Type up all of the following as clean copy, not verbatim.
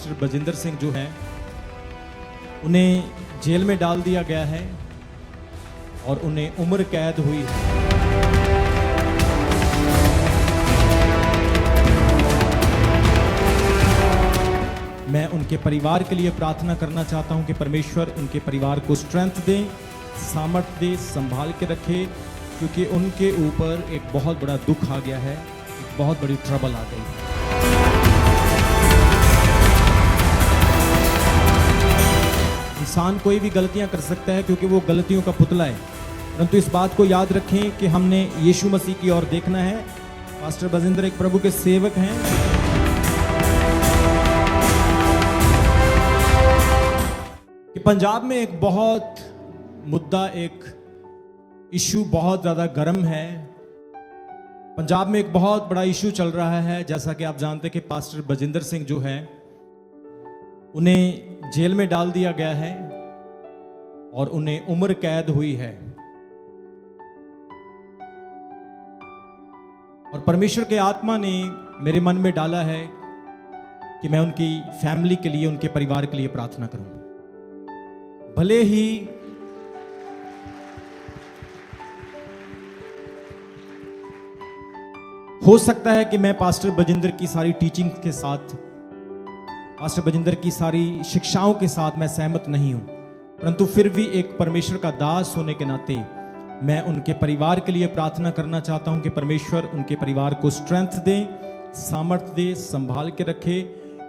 Pastor Bajinder Singh जो हैं उन्हें जेल में डाल दिया गया है और उन्हें उम्र कैद हुई है। मैं उनके परिवार के लिए प्रार्थना करना चाहता हूं कि परमेश्वर उनके परिवार को स्ट्रेंथ दे, सामर्थ्य दे, संभाल के रखे, क्योंकि उनके ऊपर एक बहुत बड़ा दुख आ गया है, एक बहुत बड़ी ट्रबल आ गई है। इंसान कोई भी गलतियां कर सकता है क्योंकि वो गलतियों का पुतला है, परंतु इस बात को याद रखें कि हमने यीशु मसीह की ओर देखना है। पास्टर बजिंदर एक प्रभु के सेवक हैं। कि पंजाब में एक बहुत मुद्दा, एक इशू बहुत ज़्यादा गर्म है। पंजाब में एक बहुत बड़ा इशू चल रहा है। जैसा कि आप जानते हैं कि पास्टर बजिंदर सिंह जो है उन्हें जेल में डाल दिया गया है और उन्हें उम्र कैद हुई है। और परमेश्वर के आत्मा ने मेरे मन में डाला है कि मैं उनकी फैमिली के लिए, उनके परिवार के लिए प्रार्थना करूं। भले ही हो सकता है कि मैं पास्टर बजिंदर की सारी टीचिंग के साथ, पास्टर बजिंदर की सारी शिक्षाओं के साथ मैं सहमत नहीं हूं, परंतु फिर भी एक परमेश्वर का दास होने के नाते मैं उनके परिवार के लिए प्रार्थना करना चाहता हूं कि परमेश्वर उनके परिवार को स्ट्रेंथ दे, सामर्थ्य दे, संभाल के रखे,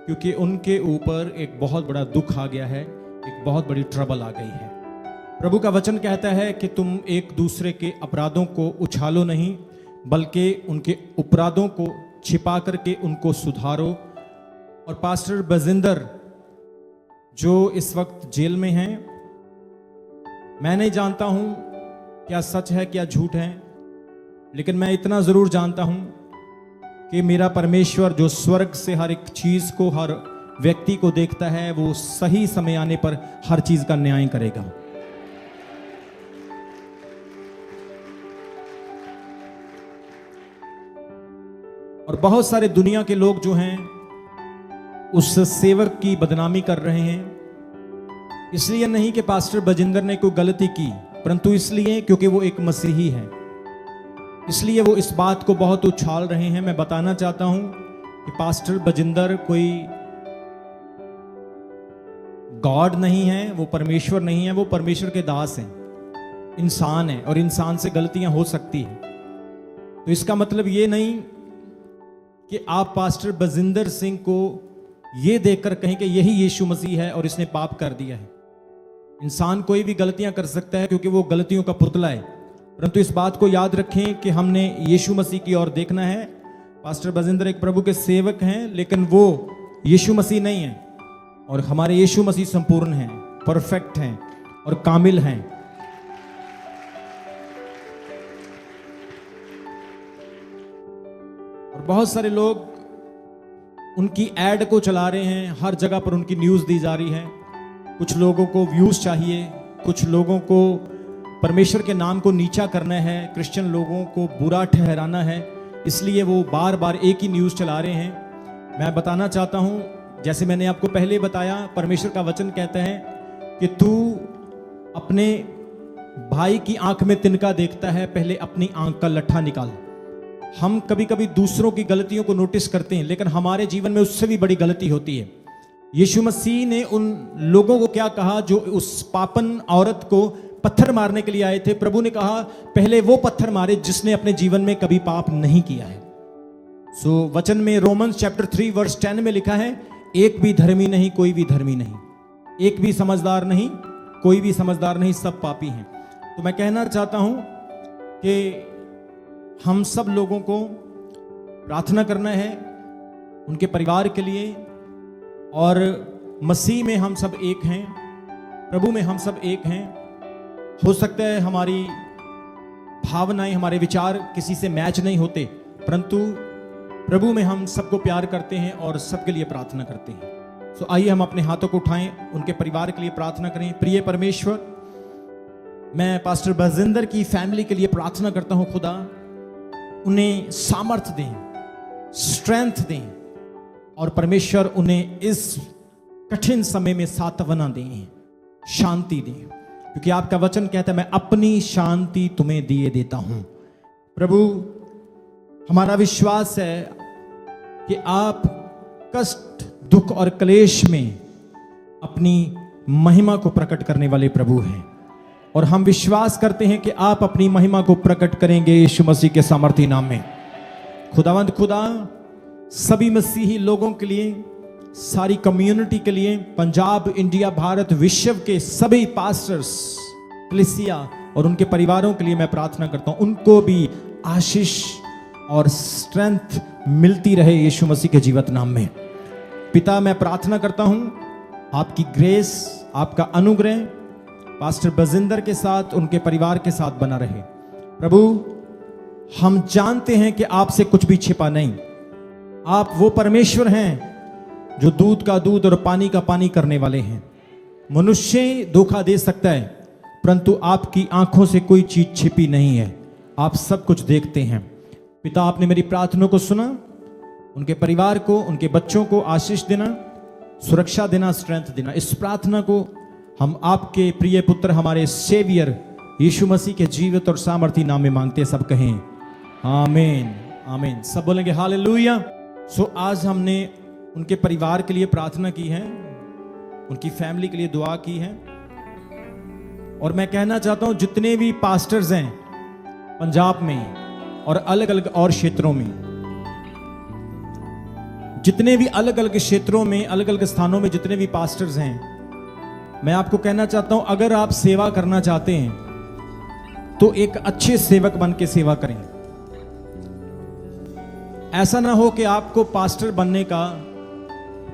क्योंकि उनके ऊपर एक बहुत बड़ा दुख आ गया है, एक बहुत बड़ी ट्रबल आ गई है। प्रभु का वचन कहता है कि तुम एक दूसरे के अपराधों को उछालो नहीं, बल्कि उनके अपराधों को छिपा करके उनको सुधारो। और पास्टर बजिंदर जो इस वक्त जेल में हैं, मैं नहीं जानता हूं क्या सच है क्या झूठ है, लेकिन मैं इतना जरूर जानता हूं कि मेरा परमेश्वर जो स्वर्ग से हर एक चीज को, हर व्यक्ति को देखता है, वो सही समय आने पर हर चीज का न्याय करेगा। और बहुत सारे दुनिया के लोग जो हैं उस सेवक की बदनामी कर रहे हैं, इसलिए नहीं कि पास्टर बजिंदर ने कोई गलती की, परंतु इसलिए क्योंकि वो एक मसीही है। इसलिए वो इस बात को बहुत उछाल रहे हैं। मैं बताना चाहता हूं कि पास्टर बजिंदर कोई गॉड नहीं है, वो परमेश्वर नहीं है, वो परमेश्वर के दास हैं, इंसान है और इंसान से गलतियां हो सकती हैं। तो इसका मतलब ये नहीं कि आप पास्टर बजिंदर सिंह को ये देखकर कहें कि यही यीशु मसीह है और इसने पाप कर दिया है। इंसान कोई भी गलतियां कर सकता है क्योंकि वो गलतियों का पुतला है, परंतु इस बात को याद रखें कि हमने यीशु मसीह की ओर देखना है। पास्टर बजिंदर एक प्रभु के सेवक हैं, लेकिन वो यीशु मसीह नहीं है, और हमारे यीशु मसीह संपूर्ण हैं, परफेक्ट हैं और कामिल हैं। और बहुत सारे लोग उनकी एड को चला रहे हैं, हर जगह पर उनकी न्यूज़ दी जा रही है। कुछ लोगों को व्यूज़ चाहिए, कुछ लोगों को परमेश्वर के नाम को नीचा करना है, क्रिश्चियन लोगों को बुरा ठहराना है, इसलिए वो बार बार एक ही न्यूज़ चला रहे हैं। मैं बताना चाहता हूँ, जैसे मैंने आपको पहले बताया, परमेश्वर का वचन कहता है कि तू अपने भाई की आंख में तिनका देखता है, पहले अपनी आंख का लट्ठा निकाल। हम कभी कभी दूसरों की गलतियों को नोटिस करते हैं, लेकिन हमारे जीवन में उससे भी बड़ी गलती होती है। यीशु मसीह ने उन लोगों को क्या कहा जो उस पापन औरत को पत्थर मारने के लिए आए थे? प्रभु ने कहा पहले वो पत्थर मारे जिसने अपने जीवन में कभी पाप नहीं किया है। सो वचन में रोमन्स चैप्टर 3 वर्स 10 में लिखा है, एक भी धर्मी नहीं, कोई भी धर्मी नहीं, एक भी समझदार नहीं, कोई भी समझदार नहीं, सब पापी हैं। तो मैं कहना चाहता हूं कि हम सब लोगों को प्रार्थना करना है उनके परिवार के लिए, और मसीह में हम सब एक हैं, प्रभु में हम सब एक हैं। हो सकता है हमारी भावनाएं, हमारे विचार किसी से मैच नहीं होते, परंतु प्रभु में हम सबको प्यार करते हैं और सबके लिए प्रार्थना करते हैं। सो आइए हम अपने हाथों को उठाएं, उनके परिवार के लिए प्रार्थना करें। प्रिय परमेश्वर, मैं पास्टर बजिंदर की फैमिली के लिए प्रार्थना करता हूं। खुदा उन्हें सामर्थ्य दें, स्ट्रेंथ दें, और परमेश्वर उन्हें इस कठिन समय में सांत्वना दें, शांति दें, क्योंकि आपका वचन कहता है मैं अपनी शांति तुम्हें दिए देता हूं। प्रभु, हमारा विश्वास है कि आप कष्ट, दुख और क्लेश में अपनी महिमा को प्रकट करने वाले प्रभु हैं, और हम विश्वास करते हैं कि आप अपनी महिमा को प्रकट करेंगे यीशु मसीह के सामर्थी नाम में। खुदावंद खुदा, सभी मसीही लोगों के लिए, सारी कम्युनिटी के लिए, पंजाब, इंडिया, भारत, विश्व के सभी पास्टर्स, कलीसिया और उनके परिवारों के लिए मैं प्रार्थना करता हूं, उनको भी आशीष और स्ट्रेंथ मिलती रहे यीशु मसीह के जीवित नाम में। पिता, मैं प्रार्थना करता हूं आपकी ग्रेस, आपका अनुग्रह पास्टर बजिंदर के साथ, उनके परिवार के साथ बना रहे। प्रभु, हम जानते हैं कि आपसे कुछ भी छिपा नहीं। आप वो परमेश्वर हैं जो दूध का दूध और पानी का पानी करने वाले हैं। मनुष्य धोखा दे सकता है, परंतु आपकी आंखों से कोई चीज छिपी नहीं है। आप सब कुछ देखते हैं। पिता, आपने मेरी प्रार्थना को सुना, उनके परिवार को, उनके बच्चों को आशीष देना, सुरक्षा देना, स्ट्रेंथ देना। इस प्रार्थना को हम आपके प्रिय पुत्र, हमारे सेवियर यीशु मसीह के जीवित और सामर्थी नाम में मांगते, सब कहें आमीन, आमीन। सब बोलेंगे हालेलुया। सो आज हमने उनके परिवार के लिए प्रार्थना की है, उनकी फैमिली के लिए दुआ की है, और मैं कहना चाहता हूं जितने भी पास्टर्स हैं पंजाब में और अलग अलग और क्षेत्रों में, जितने भी अलग अलग क्षेत्रों में, अलग अलग स्थानों में जितने भी पास्टर्स हैं, मैं आपको कहना चाहता हूं अगर आप सेवा करना चाहते हैं तो एक अच्छे सेवक बन के सेवा करें। ऐसा ना हो कि आपको पास्टर बनने का,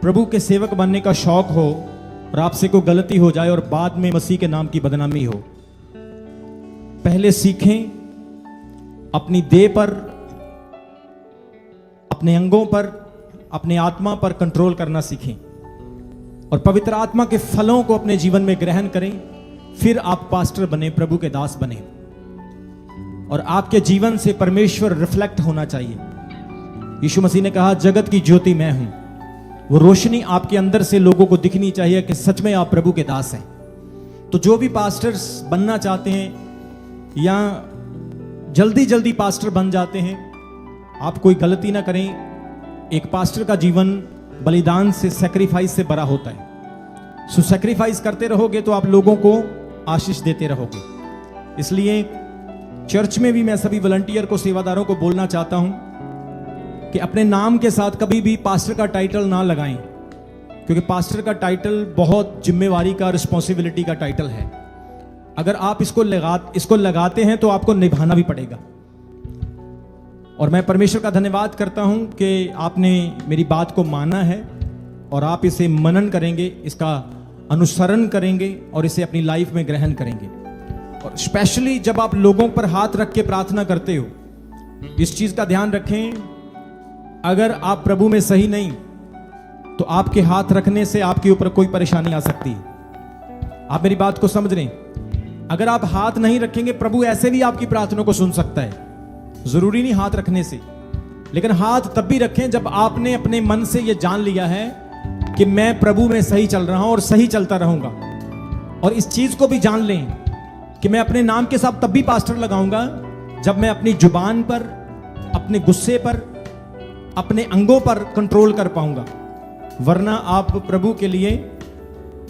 प्रभु के सेवक बनने का शौक हो और आपसे कोई गलती हो जाए और बाद में मसीह के नाम की बदनामी हो। पहले सीखें, अपनी देह पर, अपने अंगों पर, अपने आत्मा पर कंट्रोल करना सीखें और पवित्र आत्मा के फलों को अपने जीवन में ग्रहण करें। फिर आप पास्टर बने, प्रभु के दास बने, और आपके जीवन से परमेश्वर रिफ्लेक्ट होना चाहिए। यीशु मसीह ने कहा जगत की ज्योति मैं हूं। वो रोशनी आपके अंदर से लोगों को दिखनी चाहिए कि सच में आप प्रभु के दास हैं। तो जो भी पास्टर्स बनना चाहते हैं या जल्दी जल्दी पास्टर बन जाते हैं, आप कोई गलती ना करें। एक पास्टर का जीवन बलिदान से, सैक्रिफाइस से बड़ा होता है। सो सैक्रिफाइस करते रहोगे तो आप लोगों को आशीष देते रहोगे। इसलिए चर्च में भी मैं सभी वॉलंटियर को, सेवादारों को बोलना चाहता हूं कि अपने नाम के साथ कभी भी पास्टर का टाइटल ना लगाएं, क्योंकि पास्टर का टाइटल बहुत जिम्मेवारी का, रिस्पॉन्सिबिलिटी का टाइटल है। अगर आप इसको लगाते हैं तो आपको निभाना भी पड़ेगा। और मैं परमेश्वर का धन्यवाद करता हूं कि आपने मेरी बात को माना है और आप इसे मनन करेंगे, इसका अनुसरण करेंगे और इसे अपनी लाइफ में ग्रहण करेंगे। और स्पेशली जब आप लोगों पर हाथ रख के प्रार्थना करते हो, इस चीज का ध्यान रखें, अगर आप प्रभु में सही नहीं तो आपके हाथ रखने से आपके ऊपर कोई परेशानी आ सकती है। आप मेरी बात को समझ रहे हैं? अगर आप हाथ नहीं रखेंगे, प्रभु ऐसे भी आपकी प्रार्थना को सुन सकता है, जरूरी नहीं हाथ रखने से। लेकिन हाथ तब भी रखें जब आपने अपने मन से यह जान लिया है कि मैं प्रभु में सही चल रहा हूं और सही चलता रहूंगा। और इस चीज को भी जान लें कि मैं अपने नाम के साथ तब भी पास्टर लगाऊंगा जब मैं अपनी जुबान पर, अपने गुस्से पर, अपने अंगों पर कंट्रोल कर पाऊंगा। वरना आप प्रभु के लिए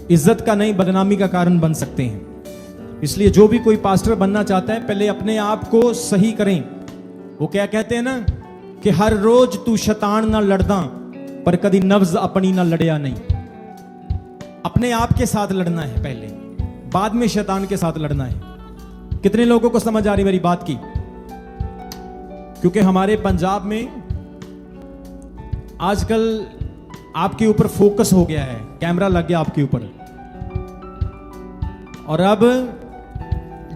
इज्जत का नहीं, बदनामी का कारण बन सकते हैं। इसलिए जो भी कोई पास्टर बनना चाहता है, पहले अपने आप को सही करें। वो क्या कहते हैं ना कि हर रोज तू शैतान ना लड़दा, पर कभी नफ्स अपनी ना लड़या नहीं। अपने आप के साथ लड़ना है पहले, बाद में शैतान के साथ लड़ना है। कितने लोगों को समझ आ रही मेरी बात की? क्योंकि हमारे पंजाब में आजकल आपके ऊपर फोकस हो गया है, कैमरा लग गया आपके ऊपर, और अब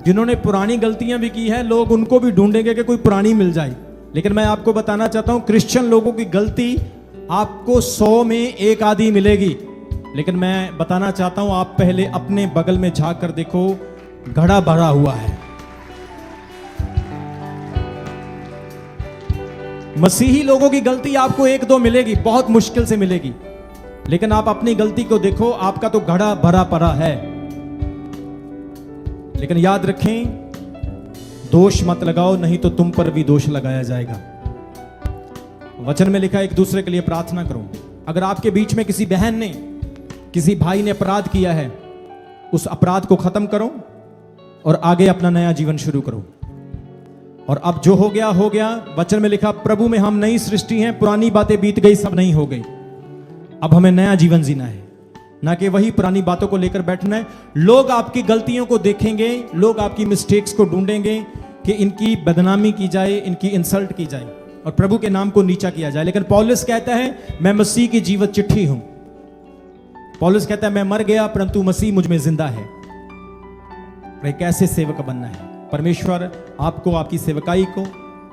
जिन्होंने पुरानी गलतियां भी की है, लोग उनको भी ढूंढेंगे कि कोई पुरानी मिल जाए। लेकिन मैं आपको बताना चाहता हूं, क्रिश्चियन लोगों की गलती आपको 100 में एक आधी मिलेगी। लेकिन मैं बताना चाहता हूं, आप पहले अपने बगल में झांक कर देखो, घड़ा भरा हुआ है। मसीही लोगों की गलती आपको 1-2 मिलेगी, बहुत मुश्किल से मिलेगी, लेकिन आप अपनी गलती को देखो, आपका तो घड़ा भरा पड़ा है। लेकिन याद रखें, दोष मत लगाओ, नहीं तो तुम पर भी दोष लगाया जाएगा। वचन में लिखा है, एक दूसरे के लिए प्रार्थना करो। अगर आपके बीच में किसी बहन ने, किसी भाई ने अपराध किया है, उस अपराध को खत्म करो और आगे अपना नया जीवन शुरू करो। और अब जो हो गया हो गया। वचन में लिखा, प्रभु में हम नई सृष्टि हैं, पुरानी बातें बीत गई, सब नई हो गई। अब हमें नया जीवन जीना है, ना कि वही पुरानी बातों को लेकर बैठना है। लोग आपकी गलतियों को देखेंगे, लोग आपकी मिस्टेक्स को ढूंढेंगे कि इनकी बदनामी की जाए, इनकी इंसल्ट की जाए और प्रभु के नाम को नीचा किया जाए। लेकिन पौलुस कहता है, मैं मसीह की जीवित चिट्ठी हूं। पौलुस कहता है, मैं मर गया परंतु मसीह मुझ में जिंदा है। एक ऐसे सेवक बनना है। परमेश्वर आपको, आपकी सेवकाई को,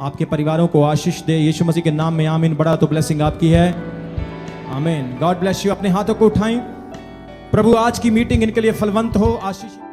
आपके परिवारों को आशीष दे, यीशु मसीह के नाम में आमीन। बड़ा तो ब्लेसिंग आपकी है, आमीन। God bless you. अपने हाथों को उठाएं। प्रभु आज की मीटिंग इनके लिए फलवंत हो, आशीष